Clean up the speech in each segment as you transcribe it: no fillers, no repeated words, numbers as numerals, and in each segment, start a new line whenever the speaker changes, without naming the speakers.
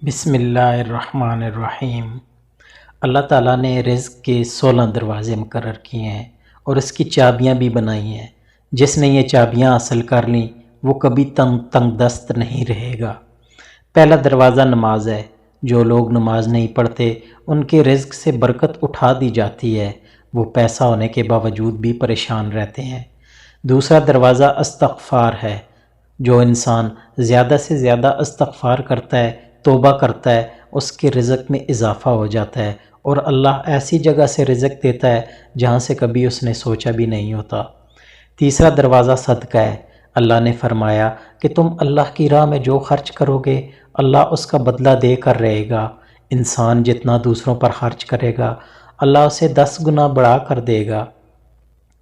بسم اللہ الرحمن الرحیم۔ اللہ تعالیٰ نے رزق کے 16 دروازے مقرر کیے ہیں اور اس کی چابیاں بھی بنائی ہیں۔ جس نے یہ چابیاں حاصل کر لیں وہ کبھی تنگ دست نہیں رہے گا۔ پہلا دروازہ نماز ہے۔ جو لوگ نماز نہیں پڑھتے ان کے رزق سے برکت اٹھا دی جاتی ہے، وہ پیسہ ہونے کے باوجود بھی پریشان رہتے ہیں۔ دوسرا دروازہ استغفار ہے۔ جو انسان زیادہ سے زیادہ استغفار کرتا ہے، توبہ کرتا ہے، اس کے رزق میں اضافہ ہو جاتا ہے اور اللہ ایسی جگہ سے رزق دیتا ہے جہاں سے کبھی اس نے سوچا بھی نہیں ہوتا۔ تیسرا دروازہ صدقہ ہے۔ اللہ نے فرمایا کہ تم اللہ کی راہ میں جو خرچ کرو گے اللہ اس کا بدلہ دے کر رہے گا۔ انسان جتنا دوسروں پر خرچ کرے گا اللہ اسے 10 گنا بڑھا کر دے گا۔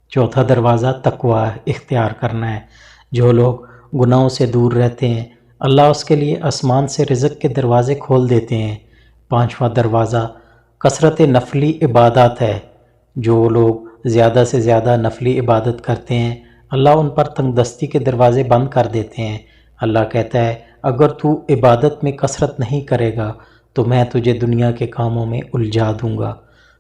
چوتھا دروازہ تقوی اختیار کرنا ہے۔ جو لوگ گناہوں سے دور رہتے ہیں اللہ اس کے لیے آسمان سے رزق کے دروازے کھول دیتے ہیں۔ پانچواں دروازہ کثرت نفلی عبادات ہے۔ جو لوگ زیادہ سے زیادہ نفلی عبادت کرتے ہیں اللہ ان پر تنگ دستی کے دروازے بند کر دیتے ہیں۔ اللہ کہتا ہے اگر تو عبادت میں کثرت نہیں کرے گا تو میں تجھے دنیا کے کاموں میں الجھا دوں گا۔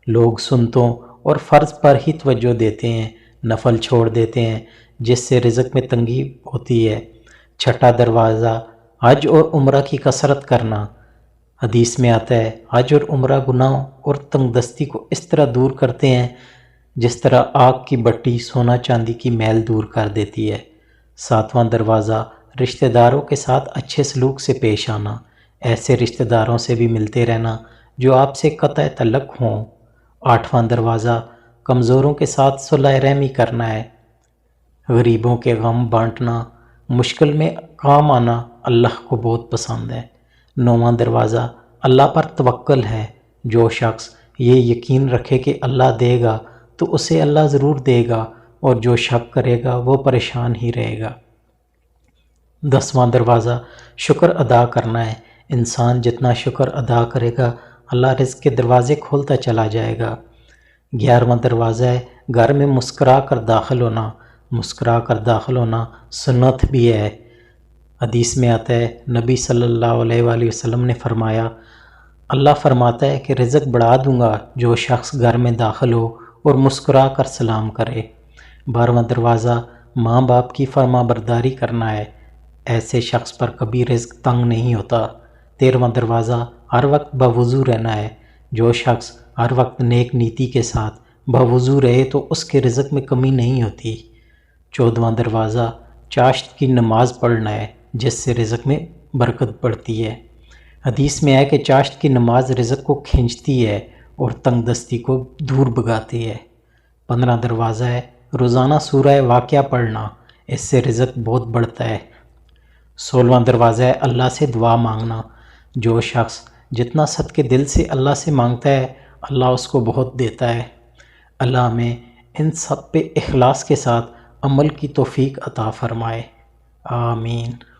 لوگ سنتوں اور فرض پر ہی توجہ دیتے ہیں، نفل چھوڑ دیتے ہیں جس سے رزق میں تنگی ہوتی ہے۔ چھٹا دروازہ حج اور عمرہ کی کثرت کرنا۔ حدیث میں آتا ہے حج اور عمرہ گناہوں اور تنگ دستی کو اس طرح دور کرتے ہیں جس طرح آگ کی بٹی سونا چاندی کی میل دور کر دیتی ہے۔ ساتواں دروازہ رشتہ داروں کے ساتھ اچھے سلوک سے پیش آنا۔ ایسے رشتہ داروں سے بھی ملتے رہنا جو آپ سے قطع تعلق ہوں۔ آٹھواں دروازہ کمزوروں کے ساتھ صلح رحمی کرنا ہے۔ غریبوں کے غم بانٹنا، مشکل میں کام آنا اللہ کو بہت پسند ہے۔ نوواں دروازہ اللہ پر توکل ہے۔ جو شخص یہ یقین رکھے کہ اللہ دے گا تو اسے اللہ ضرور دے گا اور جو شک کرے گا وہ پریشان ہی رہے گا۔ 10واں دروازہ شکر ادا کرنا ہے۔ انسان جتنا شکر ادا کرے گا اللہ رزق کے دروازے کھولتا چلا جائے گا۔ 11واں دروازہ ہے گھر میں مسکرا کر داخل ہونا۔ مسکرا کر داخل ہونا سنت بھی ہے۔ حدیث میں آتا ہے نبی صلی اللہ علیہ وآلہ وسلم نے فرمایا اللہ فرماتا ہے کہ رزق بڑھا دوں گا جو شخص گھر میں داخل ہو اور مسکرا کر سلام کرے۔ 12واں دروازہ ماں باپ کی فرما برداری کرنا ہے۔ ایسے شخص پر کبھی رزق تنگ نہیں ہوتا۔ 13واں دروازہ ہر وقت باوضو رہنا ہے۔ جو شخص ہر وقت نیک نیتی کے ساتھ باوضو رہے تو اس کے رزق میں کمی نہیں ہوتی۔ 14واں دروازہ چاشت کی نماز پڑھنا ہے جس سے رزق میں برکت بڑھتی ہے۔ حدیث میں ہے کہ چاشت کی نماز رزق کو کھینچتی ہے اور تنگ دستی کو دور بھگاتی ہے۔ 15 دروازہ ہے روزانہ سورہ واقعہ پڑھنا، اس سے رزق بہت بڑھتا ہے۔ 16واں دروازہ ہے اللہ سے دعا مانگنا۔ جو شخص جتنا صدقے دل سے اللہ سے مانگتا ہے اللہ اس کو بہت دیتا ہے۔ اللہ ہمیں ان سب پہ اخلاص کے ساتھ عمل کی توفیق عطا فرمائے، آمین۔